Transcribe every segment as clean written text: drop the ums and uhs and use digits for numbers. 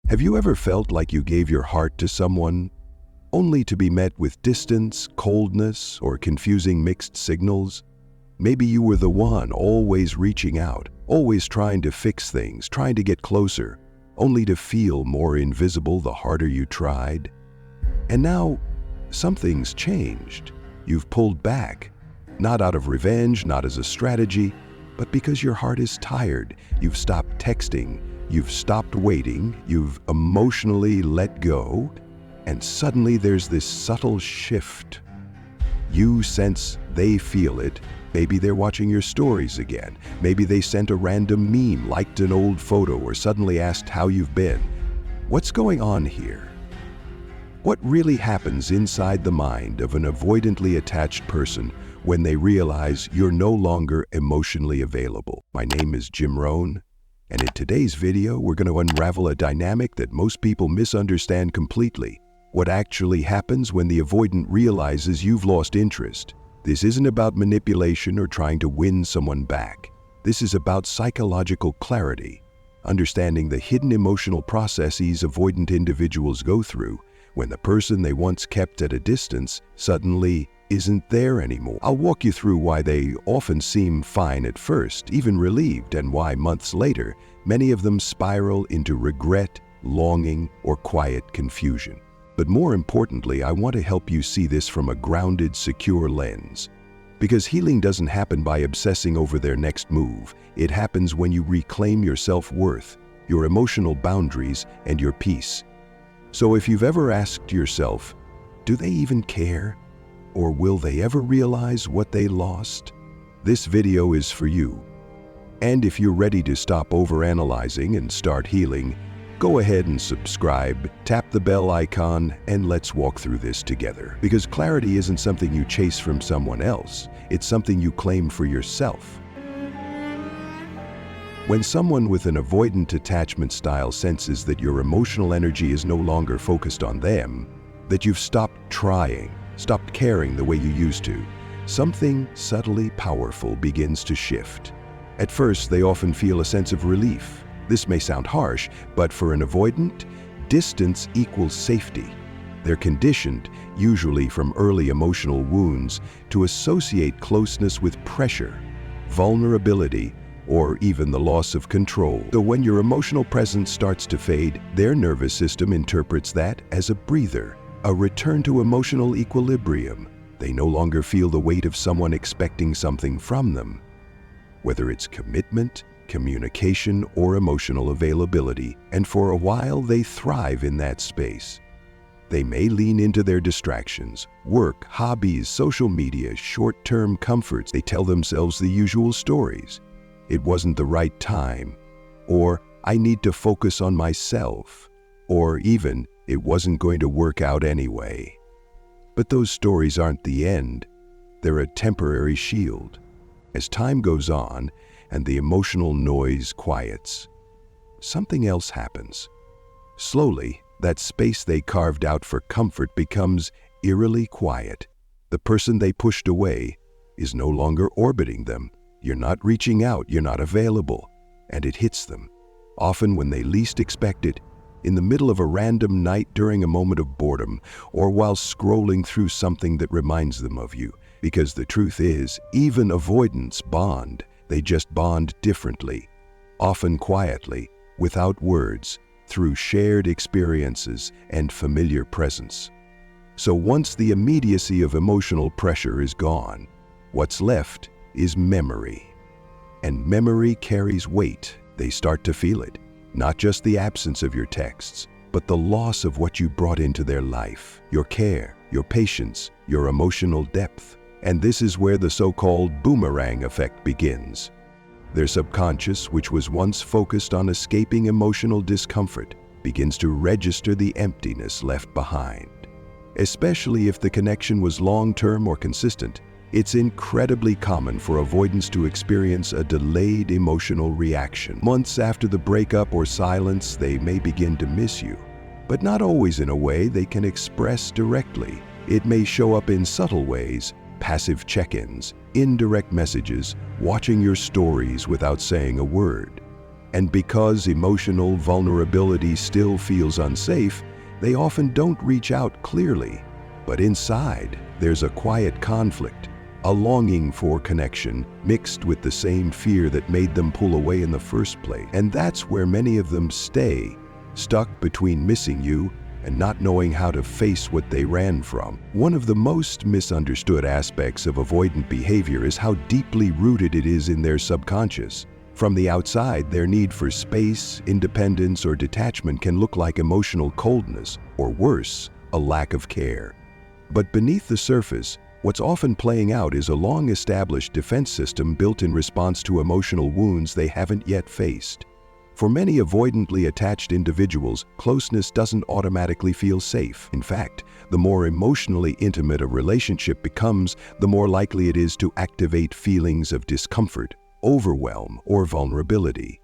Have you ever felt like you gave your heart to someone only to be met with distance, coldness, or confusing mixed signals? Maybe you were the one always reaching out, always trying to fix things, trying to get closer, only to feel more invisible the harder you tried. And now, something's changed. You've pulled back, not out of revenge, not as a strategy, but because your heart is tired. You've stopped texting, you've stopped waiting, you've emotionally let go, and suddenly there's this subtle shift. You sense they feel it. Maybe they're watching your stories again. Maybe they sent a random meme, liked an old photo, or suddenly asked how you've been. What's going on here? What really happens inside the mind of an avoidantly attached person when they realize you're no longer emotionally available? My name is Jim Rohn, and in today's video, we're going to unravel a dynamic that most people misunderstand completely. What actually happens when the avoidant realizes you've lost interest. This isn't about manipulation or trying to win someone back. This is about psychological clarity, understanding the hidden emotional processes avoidant individuals go through when the person they once kept at a distance suddenly isn't there anymore. I'll walk you through why they often seem fine at first, even relieved, and why months later, many of them spiral into regret, longing, or quiet confusion. But more importantly, I want to help you see this from a grounded, secure lens. Because healing doesn't happen by obsessing over their next move. It happens when you reclaim your self-worth, your emotional boundaries, and your peace. So if you've ever asked yourself, do they even care? Or will they ever realize what they lost? This video is for you. And if you're ready to stop overanalyzing and start healing, go ahead and subscribe, tap the bell icon, and let's walk through this together. Because clarity isn't something you chase from someone else, it's something you claim for yourself. When someone with an avoidant attachment style senses that your emotional energy is no longer focused on them, that you've stopped trying, stopped caring the way you used to, something subtly powerful begins to shift. At first, they often feel a sense of relief. This may sound harsh, but for an avoidant, distance equals safety. They're conditioned, usually from early emotional wounds, to associate closeness with pressure, vulnerability, or even the loss of control. So when your emotional presence starts to fade, their nervous system interprets that as a breather, a return to emotional equilibrium. They no longer feel the weight of someone expecting something from them. Whether it's commitment, communication, or emotional availability, and for a while they thrive in that space. They may lean into their distractions, work, hobbies, social media, short-term comforts. They tell themselves the usual stories. It wasn't the right time, or I need to focus on myself, or even it wasn't going to work out anyway. But those stories aren't the end. They're a temporary shield. As time goes on and the emotional noise quiets, something else happens. Slowly, that space they carved out for comfort becomes eerily quiet. The person they pushed away is no longer orbiting them. You're not reaching out, you're not available, and it hits them, often when they least expect it, in the middle of a random night during a moment of boredom, or while scrolling through something that reminds them of you. Because the truth is, even avoidants bond. They just bond differently, often quietly, without words, through shared experiences and familiar presence. So once the immediacy of emotional pressure is gone, what's left is memory. And memory carries weight. They start to feel it. Not just the absence of your texts, but the loss of what you brought into their life, your care, your patience, your emotional depth. And this is where the so-called Boomerang Effect begins. Their subconscious, which was once focused on escaping emotional discomfort, begins to register the emptiness left behind. Especially if the connection was long-term or consistent, it's incredibly common for avoidants to experience a delayed emotional reaction. Months after the breakup or silence, they may begin to miss you, but not always in a way they can express directly. It may show up in subtle ways, passive check-ins, indirect messages, watching your stories without saying a word. And because emotional vulnerability still feels unsafe, they often don't reach out clearly. But inside, there's a quiet conflict, a longing for connection mixed with the same fear that made them pull away in the first place. And that's where many of them stay, stuck between missing you and not knowing how to face what they ran from. One of the most misunderstood aspects of avoidant behavior is how deeply rooted it is in their subconscious. From the outside, their need for space, independence, or detachment can look like emotional coldness, or worse, a lack of care. But beneath the surface, what's often playing out is a long-established defense system built in response to emotional wounds they haven't yet faced. For many avoidantly attached individuals, closeness doesn't automatically feel safe. In fact, the more emotionally intimate a relationship becomes, the more likely it is to activate feelings of discomfort, overwhelm, or vulnerability.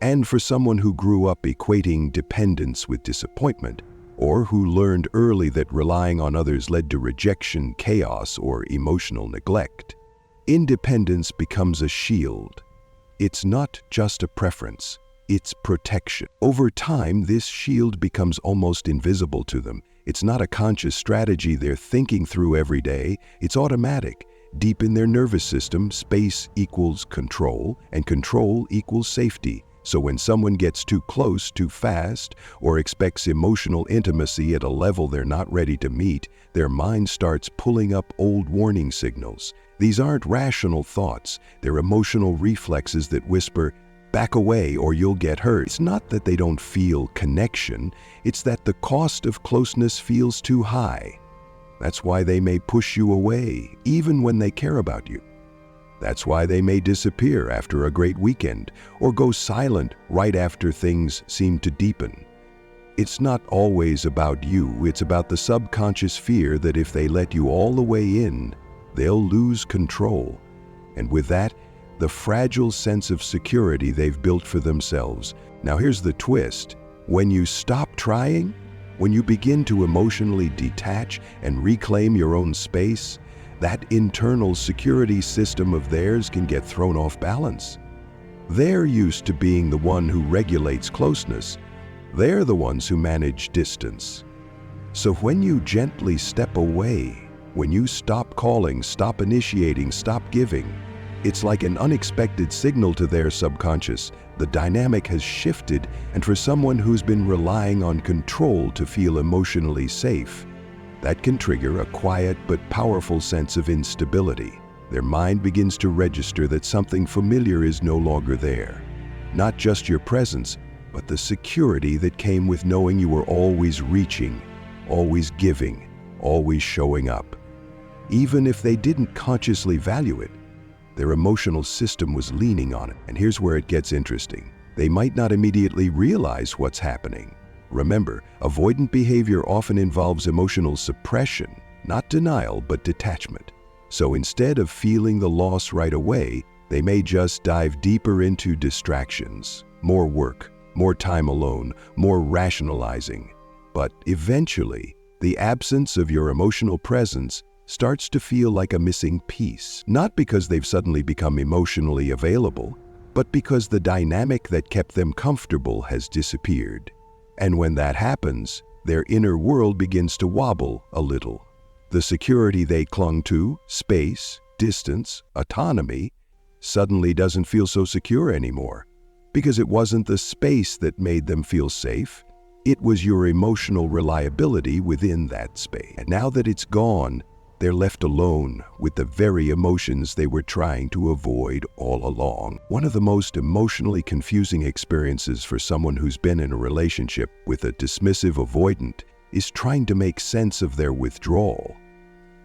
And for someone who grew up equating dependence with disappointment, or who learned early that relying on others led to rejection, chaos, or emotional neglect, independence becomes a shield. It's not just a preference, it's protection. Over time, this shield becomes almost invisible to them. It's not a conscious strategy they're thinking through every day, it's automatic. Deep in their nervous system, space equals control, and control equals safety. So when someone gets too close too fast, or expects emotional intimacy at a level they're not ready to meet, their mind starts pulling up old warning signals. These aren't rational thoughts, they're emotional reflexes that whisper, "Back away or you'll get hurt." It's not that they don't feel connection, it's that the cost of closeness feels too high. That's why they may push you away, even when they care about you. That's why they may disappear after a great weekend, or go silent right after things seem to deepen. It's not always about you, it's about the subconscious fear that if they let you all the way in, they'll lose control. And with that, the fragile sense of security they've built for themselves. Now here's the twist. When you stop trying, when you begin to emotionally detach and reclaim your own space, that internal security system of theirs can get thrown off balance. They're used to being the one who regulates closeness. They're the ones who manage distance. So when you gently step away, when you stop calling, stop initiating, stop giving, it's like an unexpected signal to their subconscious. The dynamic has shifted, and for someone who's been relying on control to feel emotionally safe, that can trigger a quiet but powerful sense of instability. Their mind begins to register that something familiar is no longer there. Not just your presence, but the security that came with knowing you were always reaching, always giving, always showing up. Even if they didn't consciously value it, their emotional system was leaning on it. And here's where it gets interesting. They might not immediately realize what's happening. Remember, avoidant behavior often involves emotional suppression, not denial, but detachment. So instead of feeling the loss right away, they may just dive deeper into distractions, more work, more time alone, more rationalizing. But eventually, the absence of your emotional presence starts to feel like a missing piece, not because they've suddenly become emotionally available, but because the dynamic that kept them comfortable has disappeared. And when that happens, their inner world begins to wobble a little. The security they clung to, space, distance, autonomy, suddenly doesn't feel so secure anymore. Because it wasn't the space that made them feel safe, it was your emotional reliability within that space. And now that it's gone, they're left alone with the very emotions they were trying to avoid all along. One of the most emotionally confusing experiences for someone who's been in a relationship with a dismissive avoidant is trying to make sense of their withdrawal.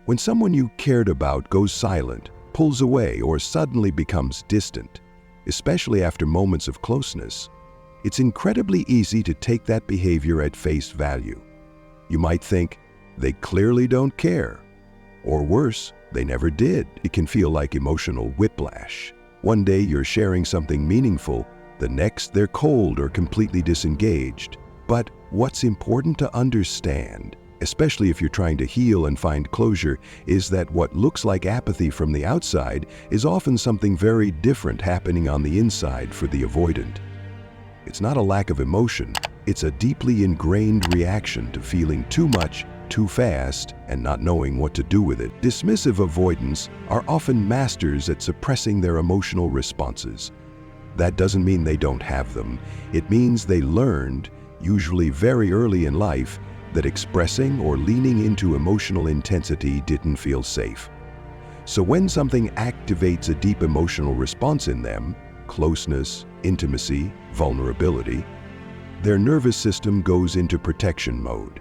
When someone you cared about goes silent, pulls away, or suddenly becomes distant, especially after moments of closeness, it's incredibly easy to take that behavior at face value. You might think, they clearly don't care. Or worse, they never did. It can feel like emotional whiplash. One day you're sharing something meaningful, the next they're cold or completely disengaged. But what's important to understand, especially if you're trying to heal and find closure, is that what looks like apathy from the outside is often something very different happening on the inside for the avoidant. It's not a lack of emotion. It's a deeply ingrained reaction to feeling too much, too fast, and not knowing what to do with it. Dismissive avoidants are often masters at suppressing their emotional responses. That doesn't mean they don't have them. It means they learned, usually very early in life, that expressing or leaning into emotional intensity didn't feel safe. So when something activates a deep emotional response in them, closeness, intimacy, vulnerability, their nervous system goes into protection mode.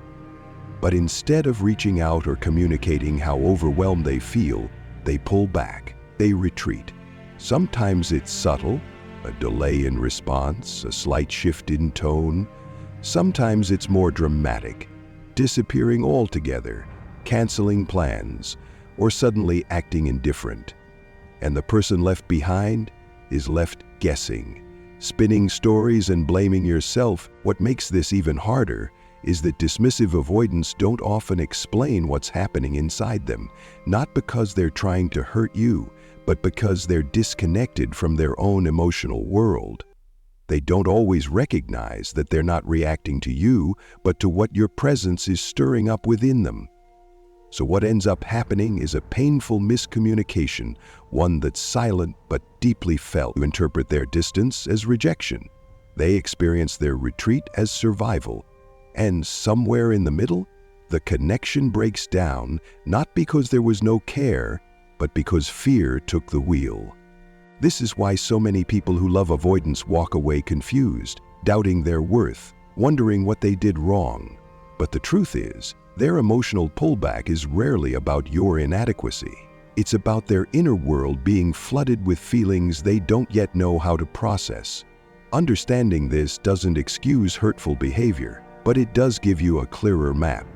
But instead of reaching out or communicating how overwhelmed they feel, they pull back, they retreat. Sometimes it's subtle, a delay in response, a slight shift in tone. Sometimes it's more dramatic, disappearing altogether, canceling plans, or suddenly acting indifferent. And the person left behind is left guessing, spinning stories and blaming yourself. What makes this even harder is that dismissive avoidants don't often explain what's happening inside them, not because they're trying to hurt you, but because they're disconnected from their own emotional world. They don't always recognize that they're not reacting to you, but to what your presence is stirring up within them. So what ends up happening is a painful miscommunication, one that's silent but deeply felt. You interpret their distance as rejection. They experience their retreat as survival. And somewhere in the middle, the connection breaks down, not because there was no care, but because fear took the wheel. This is why so many people who love avoidance walk away confused, doubting their worth, wondering what they did wrong. But the truth is, their emotional pullback is rarely about your inadequacy. It's about their inner world being flooded with feelings they don't yet know how to process. Understanding this doesn't excuse hurtful behavior, but it does give you a clearer map.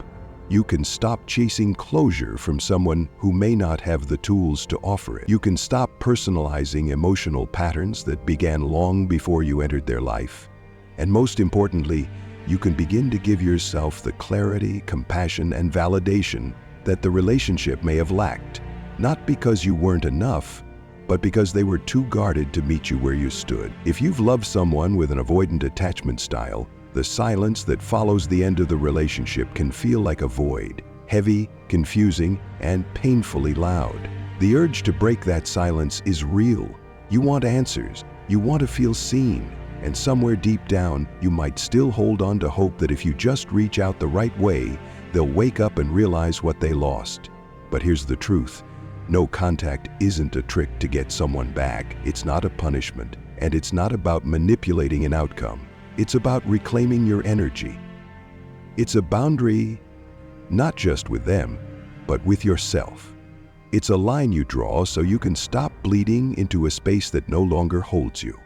You can stop chasing closure from someone who may not have the tools to offer it. You can stop personalizing emotional patterns that began long before you entered their life. And most importantly, you can begin to give yourself the clarity, compassion, and validation that the relationship may have lacked, not because you weren't enough, but because they were too guarded to meet you where you stood. If you've loved someone with an avoidant attachment style, the silence that follows the end of the relationship can feel like a void, heavy, confusing, and painfully loud. The urge to break that silence is real. You want answers, you want to feel seen, and somewhere deep down, you might still hold on to hope that if you just reach out the right way, they'll wake up and realize what they lost. But here's the truth. No contact isn't a trick to get someone back. It's not a punishment, and it's not about manipulating an outcome. It's about reclaiming your energy. It's a boundary, not just with them, but with yourself. It's a line you draw so you can stop bleeding into a space that no longer holds you.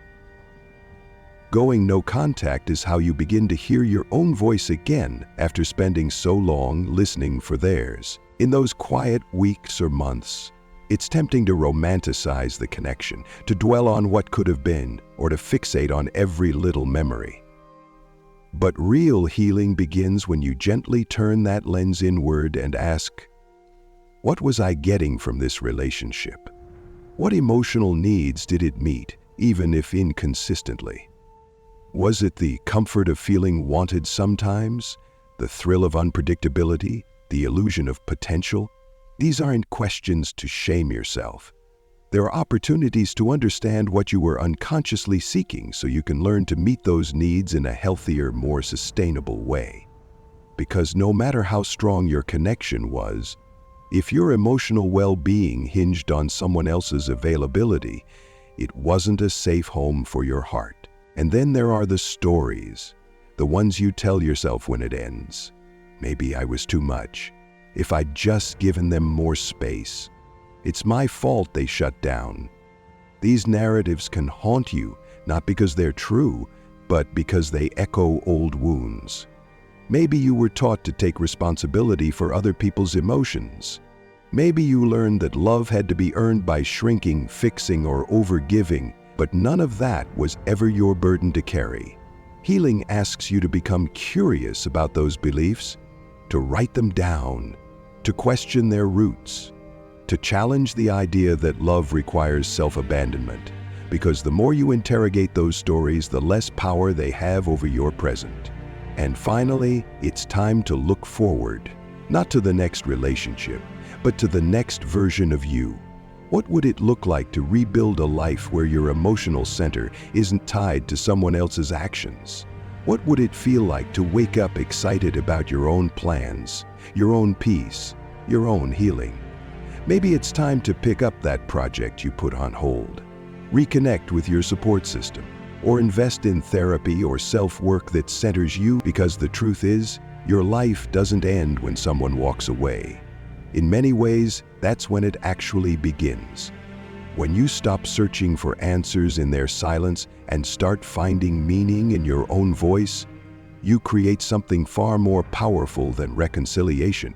Going no contact is how you begin to hear your own voice again after spending so long listening for theirs. In those quiet weeks or months, it's tempting to romanticize the connection, to dwell on what could have been, or to fixate on every little memory. But real healing begins when you gently turn that lens inward and ask, what was I getting from this relationship? What emotional needs did it meet, even if inconsistently? Was it the comfort of feeling wanted sometimes, the thrill of unpredictability, the illusion of potential? These aren't questions to shame yourself. There are opportunities to understand what you were unconsciously seeking so you can learn to meet those needs in a healthier, more sustainable way. Because no matter how strong your connection was, if your emotional well-being hinged on someone else's availability, it wasn't a safe home for your heart. And then there are the stories, the ones you tell yourself when it ends. Maybe I was too much. If I'd just given them more space. It's my fault they shut down. These narratives can haunt you, not because they're true, but because they echo old wounds. Maybe you were taught to take responsibility for other people's emotions. Maybe you learned that love had to be earned by shrinking, fixing, or overgiving, but none of that was ever your burden to carry. Healing asks you to become curious about those beliefs, to write them down, to question their roots, to challenge the idea that love requires self-abandonment, because the more you interrogate those stories, the less power they have over your present. And finally, it's time to look forward, not to the next relationship, but to the next version of you. What would it look like to rebuild a life where your emotional center isn't tied to someone else's actions? What would it feel like to wake up excited about your own plans, your own peace, your own healing? Maybe it's time to pick up that project you put on hold, reconnect with your support system, or invest in therapy or self-work that centers you, because the truth is, your life doesn't end when someone walks away. In many ways, that's when it actually begins. When you stop searching for answers in their silence and start finding meaning in your own voice, you create something far more powerful than reconciliation.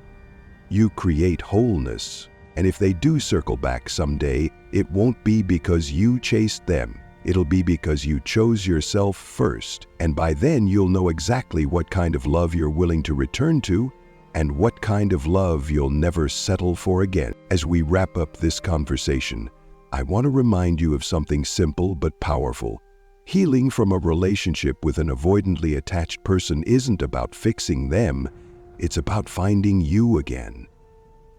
You create wholeness. And if they do circle back someday, it won't be because you chased them. It'll be because you chose yourself first. And by then, you'll know exactly what kind of love you're willing to return to and what kind of love you'll never settle for again. As we wrap up this conversation, I want to remind you of something simple but powerful. Healing from a relationship with an avoidantly attached person isn't about fixing them. It's about finding you again.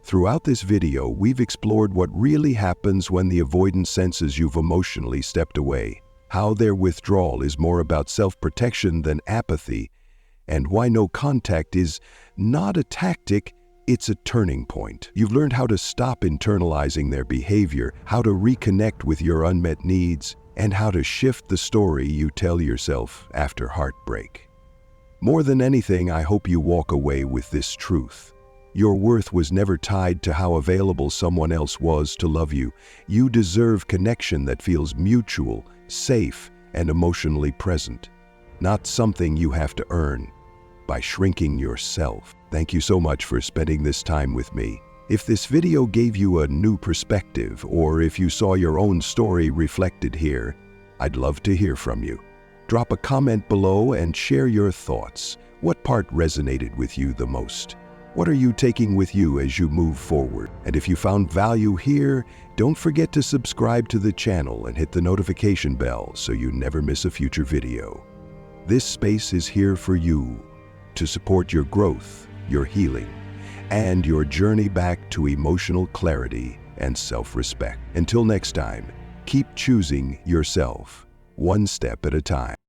Throughout this video, we've explored what really happens when the avoidant senses you've emotionally stepped away, how their withdrawal is more about self-protection than apathy, and why no contact is not a tactic, it's a turning point. You've learned how to stop internalizing their behavior, how to reconnect with your unmet needs, and how to shift the story you tell yourself after heartbreak. More than anything, I hope you walk away with this truth. Your worth was never tied to how available someone else was to love you. You deserve connection that feels mutual, safe, and emotionally present, not something you have to earn by shrinking yourself. Thank you so much for spending this time with me. If this video gave you a new perspective, or if you saw your own story reflected here, I'd love to hear from you. Drop a comment below and share your thoughts. What part resonated with you the most? What are you taking with you as you move forward? And if you found value here, don't forget to subscribe to the channel and hit the notification bell so you never miss a future video. This space is here for you to support your growth, your healing, and your journey back to emotional clarity and self-respect. Until next time, keep choosing yourself, one step at a time.